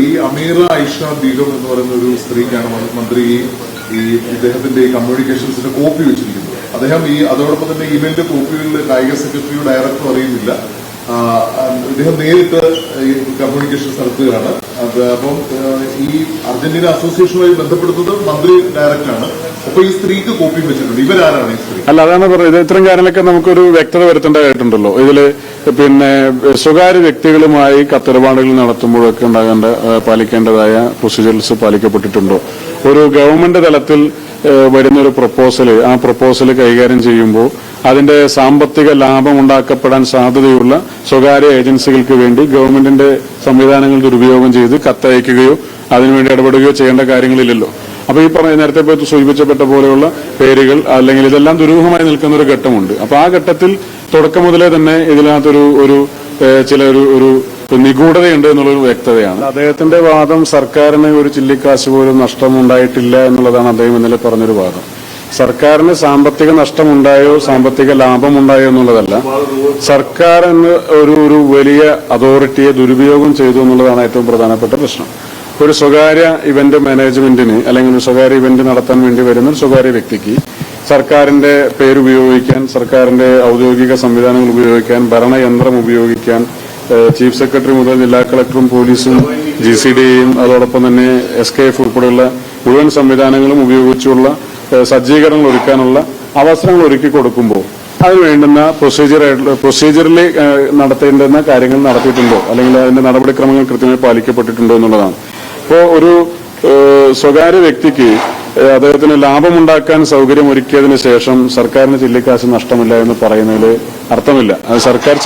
ഈ അമീറ ഐഷ ബീഗം എന്ന് പറയുന്ന ഒരു സ്ത്രീക്കാണ് മന്ത്രി ഈ ഇദ്ദേഹത്തിന്റെ കമ്മ്യൂണിക്കേഷൻസിന്റെ കോപ്പി വെച്ചിരിക്കുന്നത്. അദ്ദേഹം അതോടൊപ്പം തന്നെ ഇമെയിലിന്റെ കോപ്പികളിൽ കായിക സെക്രട്ടറിയോ ഡയറക്ടറോ അറിയുന്നില്ല. ഇദ്ദേഹം നേരിട്ട് കമ്മ്യൂണിക്കേഷൻസ് നടത്തുകയാണ്. അപ്പം ഈ അർജന്റീന അസോസിയേഷനുമായി ബന്ധപ്പെടുന്നത് മന്ത്രി ഡയറക്റ്റാണ്. അപ്പൊ ഈ സ്ത്രീക്ക് കോപ്പി വെച്ചിട്ടുണ്ട്. ഇവരാരാണ് ഈ സ്ത്രീ? അല്ല, അതാണ് പറഞ്ഞത്. ഇത്തരം കാര്യങ്ങളൊക്കെ നമുക്കൊരു വ്യക്തത വരുത്തേണ്ടതായിട്ടുണ്ടല്ലോ. ഇതില് പിന്നെ സ്വകാര്യ വ്യക്തികളുമായി കത്തിടപാടുകൾ നടത്തുമ്പോഴൊക്കെ പാലിക്കേണ്ടതായ പ്രൊസീജിയേഴ്സ് പാലിക്കപ്പെട്ടിട്ടുണ്ടോ? ഒരു ഗവൺമെന്റ് തലത്തിൽ വരുന്ന ഒരു പ്രപ്പോസല്, ആ പ്രപ്പോസൽ കൈകാര്യം ചെയ്യുമ്പോൾ അതിന്റെ സാമ്പത്തിക ലാഭം ഉണ്ടാക്കപ്പെടാൻ സാധ്യതയുള്ള സ്വകാര്യ ഏജൻസികൾക്ക് വേണ്ടി ഗവൺമെന്റിന്റെ സംവിധാനങ്ങൾ ദുരുപയോഗം ചെയ്ത് കത്തയക്കുകയോ അതിനുവേണ്ടി ഇടപെടുകയോ ചെയ്യേണ്ട കാര്യങ്ങളില്ലല്ലോ. അപ്പൊ ഈ പറഞ്ഞ നേരത്തെ സൂചിപ്പിച്ചപ്പെട്ട പോലെയുള്ള പേരുകൾ അല്ലെങ്കിൽ ഇതെല്ലാം ദുരൂഹമായി നിൽക്കുന്ന ഒരു ഘട്ടമുണ്ട്. അപ്പൊ ആ ഘട്ടത്തിൽ തുടക്കം മുതലേ തന്നെ ഇതിനകത്തൊരു ചില ഒരു നിഗൂഢതയുണ്ട് എന്നുള്ളൊരു വ്യക്തതയാണ്. അദ്ദേഹത്തിന്റെ വാദം സർക്കാരിന് ഒരു ചില്ലിക്കാശ് പോലും നഷ്ടമുണ്ടായിട്ടില്ല എന്നുള്ളതാണ് അദ്ദേഹം ഇന്നലെ പറഞ്ഞൊരു വാദം. സർക്കാരിന് സാമ്പത്തിക നഷ്ടമുണ്ടായോ സാമ്പത്തിക ലാഭമുണ്ടായോ എന്നുള്ളതല്ല, സർക്കാർ എന്ന ഒരു വലിയ അതോറിറ്റിയെ ദുരുപയോഗം ചെയ്തു എന്നുള്ളതാണ് ഏറ്റവും പ്രധാനപ്പെട്ട പ്രശ്നം. ഒരു സ്വകാര്യ ഇവന്റ് മാനേജ്മെന്റിന് അല്ലെങ്കിൽ ഒരു സ്വകാര്യ ഇവന്റ് നടത്താൻ വേണ്ടി വരുന്ന ഒരു സ്വകാര്യ വ്യക്തിക്ക് സർക്കാരിന്റെ പേരുപയോഗിക്കാൻ, സർക്കാരിന്റെ ഔദ്യോഗിക സംവിധാനങ്ങൾ ഉപയോഗിക്കാൻ, ഭരണയന്ത്രം ഉപയോഗിക്കാൻ, ചീഫ് സെക്രട്ടറി മുതൽ ജില്ലാ കളക്ടറും പോലീസും GCDയും അതോടൊപ്പം തന്നെ SKF ഉൾപ്പെടെയുള്ള മുഴുവൻ സംവിധാനങ്ങളും ഉപയോഗിച്ചുള്ള സജ്ജീകരണങ്ങൾ ഒരുക്കാനുള്ള അവസരങ്ങൾ ഒരുക്കി കൊടുക്കുമ്പോൾ അതിന് വേണ്ടുന്ന പ്രൊസീജിയറിൽ നടത്തേണ്ടുന്ന കാര്യങ്ങൾ നടത്തിയിട്ടുണ്ടോ അല്ലെങ്കിൽ അതിന്റെ നടപടിക്രമങ്ങൾ കൃത്യമായി പാലിക്കപ്പെട്ടിട്ടുണ്ടോ എന്നുള്ളതാണ്. ഇപ്പോൾ ഒരു സ്വകാര്യ വ്യക്തിക്ക് അദ്ദേഹത്തിന് ലാഭമുണ്ടാക്കാൻ സൗകര്യമൊരുക്കിയതിനു ശേഷം സർക്കാരിന് ചില്ലിക്കാശ് നഷ്ടമില്ല എന്ന് പറയുന്നതിൽ അർത്ഥമില്ല. അത് സർക്കാർ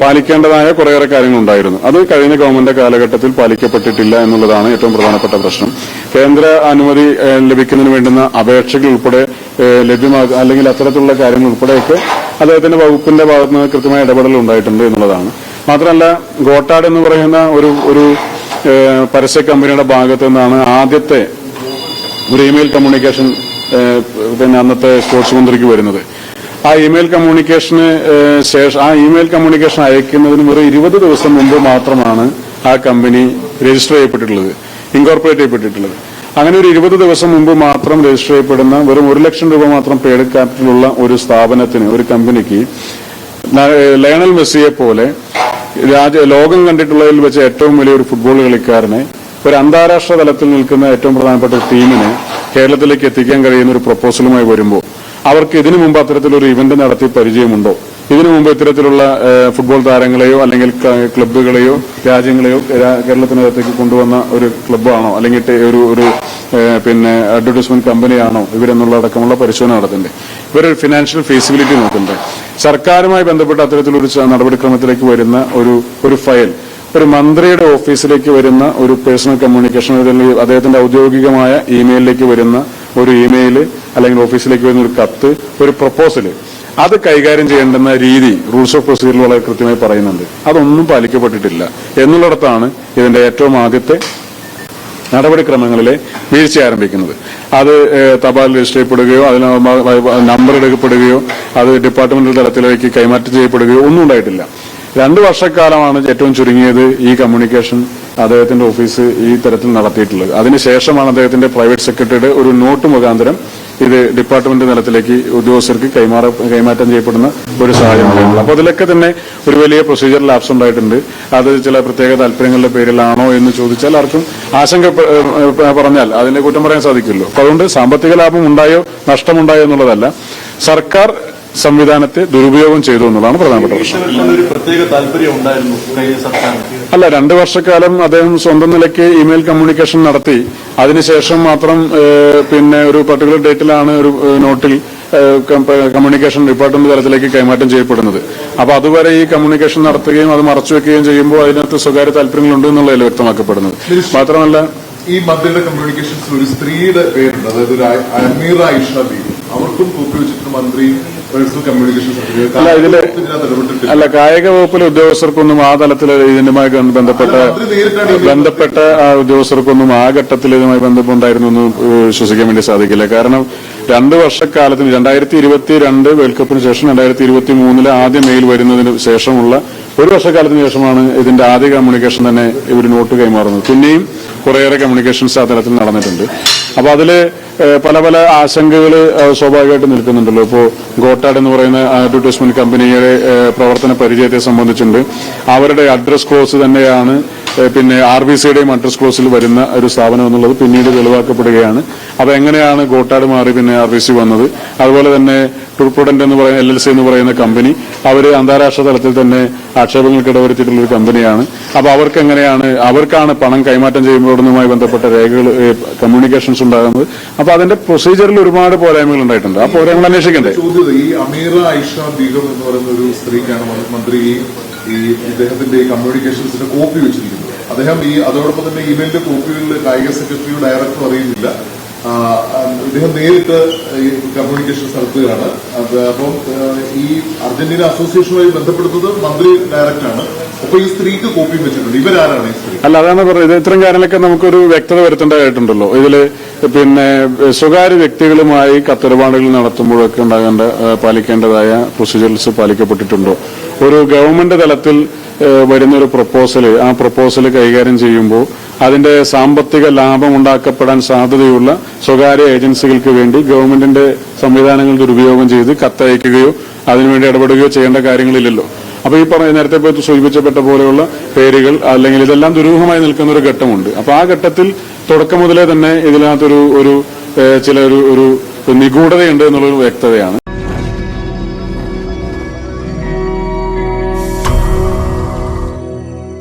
പാലിക്കേണ്ടതായ കുറേയേറെ കാര്യങ്ങളുണ്ടായിരുന്നു. അത് കഴിഞ്ഞ ഗവൺമെന്റ് കാലഘട്ടത്തിൽ പാലിക്കപ്പെട്ടിട്ടില്ല എന്നുള്ളതാണ് ഏറ്റവും പ്രധാനപ്പെട്ട പ്രശ്നം. കേന്ദ്ര അനുമതി ലഭിക്കുന്നതിന് വേണ്ടുന്ന അപേക്ഷകൾ ഉൾപ്പെടെ ലഭ്യമാക്കുക അല്ലെങ്കിൽ അത്തരത്തിലുള്ള കാര്യങ്ങൾ ഉൾപ്പെടെയൊക്കെ അദ്ദേഹത്തിന്റെ വകുപ്പിന്റെ ഭാഗത്ത് നിന്ന് കൃത്യമായ ഇടപെടൽ ഉണ്ടായിട്ടുണ്ട് എന്നുള്ളതാണ്. മാത്രമല്ല, ഗോട്ടാട് എന്ന് പറയുന്ന ഒരു പരസ്യ കമ്പനിയുടെ ഭാഗത്തു നിന്നാണ് ആദ്യത്തെ ഒരു ഇമെയിൽ കമ്മ്യൂണിക്കേഷൻ പിന്നെ അന്നത്തെ സ്പോർട്സ് മന്ത്രിക്ക് വരുന്നത്. ആ ഇമെയിൽ കമ്മ്യൂണിക്കേഷന് ശേഷം ആ ഇമെയിൽ കമ്മ്യൂണിക്കേഷൻ അയക്കുന്നതിന് ഒരു 20 ദിവസം മുമ്പ് മാത്രമാണ് ആ കമ്പനി രജിസ്റ്റർ ചെയ്യപ്പെട്ടിട്ടുള്ളത്, ഇൻകോർപ്പറേറ്റ് ചെയ്യപ്പെട്ടിട്ടുള്ളത്. അങ്ങനെ ഒരു 20 ദിവസം മുമ്പ് മാത്രം രജിസ്റ്റർ ചെയ്യപ്പെടുന്ന വെറും 1 ലക്ഷം രൂപ മാത്രം പെയ്ഡ് ക്യാപിറ്റലുള്ള ഒരു സ്ഥാപനത്തിന്, ഒരു കമ്പനിക്ക് ലയണൽ മെസ്സിയെ പോലെ ലോകം കണ്ടിട്ടുള്ളതിൽ വെച്ച് ഏറ്റവും വലിയൊരു ഫുട്ബോൾ കളിക്കാരനെ, ഒരു അന്താരാഷ്ട്ര തലത്തിൽ നിൽക്കുന്ന ഏറ്റവും പ്രധാനപ്പെട്ട ഒരു ടീമിനെ കേരളത്തിലേക്ക് എത്തിക്കാൻ കഴിയുന്ന ഒരു പ്രപ്പോസലുമായി വരുമ്പോൾ അവർക്ക് ഇതിനു മുമ്പ് അത്തരത്തിലൊരു ഇവന്റ് നടത്തി പരിചയമുണ്ടോ? ഇതിനു മുമ്പ് ഇത്തരത്തിലുള്ള ഫുട്ബോൾ താരങ്ങളെയോ അല്ലെങ്കിൽ ക്ലബ്ബുകളെയോ രാജ്യങ്ങളെയോ കേരളത്തിനകത്തേക്ക് കൊണ്ടുവന്ന ഒരു ക്ലബ്ബാണോ അല്ലെങ്കിൽ ഒരു പിന്നെ അഡ്വർടൈസ്മെന്റ് കമ്പനിയാണോ ഇവരെന്നുള്ള അടക്കമുള്ള പരിശോധന നടത്തുന്നുണ്ട്. ഇവരൊരു ഫിനാൻഷ്യൽ ഫീസിബിലിറ്റി നോക്കുന്നുണ്ട്. സർക്കാരുമായി ബന്ധപ്പെട്ട അത്തരത്തിലൊരു നടപടിക്രമത്തിലേക്ക് വരുന്ന ഒരു ഫയൽ, ഒരു മന്ത്രിയുടെ ഓഫീസിലേക്ക് വരുന്ന ഒരു പേഴ്സണൽ കമ്മ്യൂണിക്കേഷൻ, അദ്ദേഹത്തിന്റെ ഔദ്യോഗികമായ ഇമെയിലിലേക്ക് വരുന്ന ഒരു ഇമെയില് അല്ലെങ്കിൽ ഓഫീസിലേക്ക് വരുന്ന ഒരു കത്ത്, ഒരു പ്രപ്പോസല്, അത് കൈകാര്യം ചെയ്യേണ്ടുന്ന രീതി റൂൾസ് ഓഫ് പ്രൊസീജിയർ വളരെ കൃത്യമായി പറയുന്നുണ്ട്. അതൊന്നും പാലിക്കപ്പെട്ടിട്ടില്ല എന്നുള്ളിടത്താണ് ഇതിന്റെ ഏറ്റവും ആദ്യത്തെ നടപടിക്രമങ്ങളിലെ വീഴ്ച ആരംഭിക്കുന്നത്. അത് തപാൽ രജിസ്റ്റർ ചെയ്യപ്പെടുകയോ അതിന് നമ്പർ എടുക്കപ്പെടുകയോ അത് ഡിപ്പാർട്ട്മെന്റൽ തലത്തിലേക്ക് കൈമാറ്റം ചെയ്യപ്പെടുകയോ ഒന്നും ഉണ്ടായിട്ടില്ല. 2 വർഷക്കാലമാണ് ഏറ്റവും ചുരുങ്ങിയത് ഈ കമ്മ്യൂണിക്കേഷൻ അദ്ദേഹത്തിന്റെ ഓഫീസ് ഈ തരത്തിൽ നടത്തിയിട്ടുള്ളത്. അതിനുശേഷമാണ് അദ്ദേഹത്തിന്റെ പ്രൈവറ്റ് സെക്രട്ടറിയുടെ ഒരു നോട്ട് മുഖാന്തരം ഇത് ഡിപ്പാർട്ട്മെന്റ് തലത്തിലേക്ക് ഉദ്യോഗസ്ഥർക്ക് കൈമാറ്റം ചെയ്യപ്പെടുന്ന ഒരു സാഹചര്യം. അപ്പോൾ അതിലൊക്കെ തന്നെ ഒരു വലിയ പ്രൊസീജിയർ ലാപ്സ് ഉണ്ടായിട്ടുണ്ട്. അത് ചില പ്രത്യേക താല്പര്യങ്ങളുടെ പേരിലാണോ എന്ന് ചോദിച്ചാൽ ആർക്കും ആശങ്ക പറഞ്ഞാൽ അതിനെ കുറ്റം പറയാൻ സാധിക്കില്ലല്ലോ. അപ്പൊ അതുകൊണ്ട് സാമ്പത്തിക ലാഭം ഉണ്ടായോ നഷ്ടമുണ്ടായോ എന്നുള്ളതല്ല, സർക്കാർ സംവിധാനത്തെ ദുരുപയോഗം ചെയ്തു എന്നുള്ളതാണ് പ്രധാനപ്പെട്ട പ്രശ്നം. അല്ല, 2 വർഷക്കാലം അദ്ദേഹം സ്വന്തം നിലയ്ക്ക് ഇമെയിൽ കമ്മ്യൂണിക്കേഷൻ നടത്തി. അതിനുശേഷം മാത്രം പിന്നെ ഒരു പർട്ടിക്കുലർ ഡേറ്റിലാണ് ഒരു നോട്ടിൽ കമ്മ്യൂണിക്കേഷൻ ഡിപ്പാർട്ട്മെന്റ് തലത്തിലേക്ക് കൈമാറ്റം ചെയ്യപ്പെടുന്നത്. അപ്പൊ അതുവരെ ഈ കമ്മ്യൂണിക്കേഷൻ നടത്തുകയും അത് മറച്ചുവെക്കുകയും ചെയ്യുമ്പോൾ അതിനകത്ത് സ്വകാര്യ താല്പര്യങ്ങളുണ്ട് എന്നുള്ളതിൽ വ്യക്തമാക്കപ്പെടുന്നത്. മാത്രമല്ല, ഈ മന്ത്രിയുടെ കമ്മ്യൂണിക്കേഷൻസിൽ ഒരു സ്ത്രീയുടെ പേരുണ്ട്, അതായത് ഒരു അമീറ ഐഷ ബീഗം. അവർക്കും കോപ്പി വെച്ചിട്ട് മന്ത്രി പേഴ്സണൽ കമ്മ്യൂണിക്കേഷൻ സർട്ടിഫിക്കറ്റ് അല്ല, ഇതില് ഇതിനകത്ത് ഇടപെട്ടിട്ടില്ല. അല്ല, കായിക വകുപ്പിലെ ഉദ്യോഗസ്ഥർക്കൊന്നും ആ തലത്തിൽ ഇതിനുമായി ബന്ധപ്പെട്ട ആ ഉദ്യോഗസ്ഥർക്കൊന്നും ആ ഘട്ടത്തിൽ ഇതുമായി ബന്ധമുണ്ടായിരുന്നു എന്ന് വിശ്വസിക്കാൻ വേണ്ടി സാധിക്കില്ല. കാരണം 2 വർഷക്കാലത്തിന് 2022 വേൾഡ് കപ്പിന് ശേഷം 2023 ആദ്യ മെയിൽ വരുന്നതിന് ശേഷമുള്ള 1 വർഷക്കാലത്തിന് ശേഷമാണ് ഇതിന്റെ ആദ്യ കമ്മ്യൂണിക്കേഷൻ തന്നെ ഇവർ നോട്ട് കൈമാറുന്നത്. പിന്നെയും കുറേയേറെ കമ്മ്യൂണിക്കേഷൻസ് ആ തലത്തിൽ നടന്നിട്ടുണ്ട്. അപ്പൊ അതില് പല പല ആശങ്കകൾ സ്വാഭാവികമായിട്ട് നിൽക്കുന്നുണ്ടല്ലോ. ഇപ്പോൾ ഗോട്ടാട് എന്ന് പറയുന്ന അഡ്വർടൈസ്മെന്റ് കമ്പനിയുടെ പ്രവർത്തന പരിചയത്തെ സംബന്ധിച്ചുണ്ട്. അവരുടെ അഡ്രസ് ക്ലോസ് തന്നെയാണ് പിന്നെ RBCയുടെയും അഡ്രസ് ക്ലോസിൽ വരുന്ന ഒരു സ്ഥാപനം എന്നുള്ളത് പിന്നീട് വെളിവാക്കപ്പെടുകയാണ്. അപ്പൊ എങ്ങനെയാണ് ഗോട്ടാട് മാറി പിന്നെ RBC വന്നത്? അതുപോലെ തന്നെ ടൂർപ്രുഡന്റ് എന്ന് പറയുന്ന LLC എന്ന് പറയുന്ന കമ്പനി അവര് അന്താരാഷ്ട്ര തലത്തിൽ തന്നെ ആക്ഷേപങ്ങൾക്ക് ഇടവരുത്തിയിട്ടുള്ള ഒരു കമ്പനിയാണ്. അപ്പൊ അവർക്കാണ് പണം കൈമാറ്റം ചെയ്യുന്നതുമായി ബന്ധപ്പെട്ട രേഖകൾ കമ്മ്യൂണിക്കേഷൻസ് ഉണ്ടാകുന്നത്. അപ്പൊ അതിന്റെ പ്രൊസീജിയറിൽ ഒരുപാട് പോരായ്മകൾ ഉണ്ടായിട്ടുണ്ട്. ആ പോരായ്മകൾ അന്വേഷിക്കണ്ടേ? ചോദ്യം ഈ അമീറ ഐഷ ബീഗം എന്ന് പറയുന്ന ഒരു സ്ത്രീക്കാണ് മന്ത്രി ഈ ഇദ്ദേഹത്തിന്റെ ഈ കമ്മ്യൂണിക്കേഷൻസിന്റെ കോപ്പി വെച്ചിരിക്കുന്നത്. അദ്ദേഹം അതോടൊപ്പം തന്നെ ഇമെയിലിന്റെ കോപ്പികളിൽ കായിക സെക്രട്ടറിയോ ഡയറക്ടറോ അറിയുന്നില്ല. ഇദ്ദേഹം നേരിട്ട് ഈ കമ്മ്യൂണിക്കേഷൻസ് നടത്തുകയാണ്. അപ്പം ഈ അർജന്റീന അസോസിയേഷനുമായി ബന്ധപ്പെടുന്നത് മന്ത്രി ഡയറക്റ്റാണ്. അപ്പൊ ഈ സ്ത്രീക്ക് കോപ്പി വെച്ചിട്ടുണ്ട്. ഇവരാരാണ് ഈ സ്ത്രീ? അല്ല, അതാണ് പറയുന്നത്. ഇത്തരം കാര്യങ്ങളൊക്കെ നമുക്കൊരു വ്യക്തത വരുത്തേണ്ടതായിട്ടുണ്ടല്ലോ. ഇതില് പിന്നെ സ്വകാര്യ വ്യക്തികളുമായി കത്തിടപാടുകൾ നടത്തുമ്പോഴൊക്കെ പാലിക്കേണ്ടതായ പ്രൊസീജിയർസ് പാലിക്കപ്പെട്ടിട്ടുണ്ടോ? ഒരു ഗവൺമെന്റ് തലത്തിൽ വരുന്ന ഒരു പ്രപ്പോസല്, ആ പ്രപ്പോസൽ കൈകാര്യം ചെയ്യുമ്പോൾ അതിന്റെ സാമ്പത്തിക ലാഭം ഉണ്ടാക്കപ്പെടാൻ സാധ്യതയുള്ള സ്വകാര്യ ഏജൻസികൾക്ക് വേണ്ടി ഗവൺമെന്റിന്റെ സംവിധാനങ്ങൾ ദുരുപയോഗം ചെയ്ത് കത്തയക്കുകയോ അതിനുവേണ്ടി ഇടപെടുകയോ ചെയ്യേണ്ട കാര്യങ്ങളില്ലല്ലോ. അപ്പൊ ഈ നേരത്തെ സൂചിപ്പിച്ചപ്പെട്ട പോലെയുള്ള പേരുകൾ അല്ലെങ്കിൽ ഇതെല്ലാം ദുരൂഹമായി നിൽക്കുന്ന ഒരു ഘട്ടമുണ്ട്. അപ്പൊ ആ ഘട്ടത്തിൽ തുടക്കം മുതലേ തന്നെ ഇതിനകത്തൊരു ചില ഒരു നിഗൂഢതയുണ്ട് എന്നുള്ളൊരു വ്യക്തതയാണ്.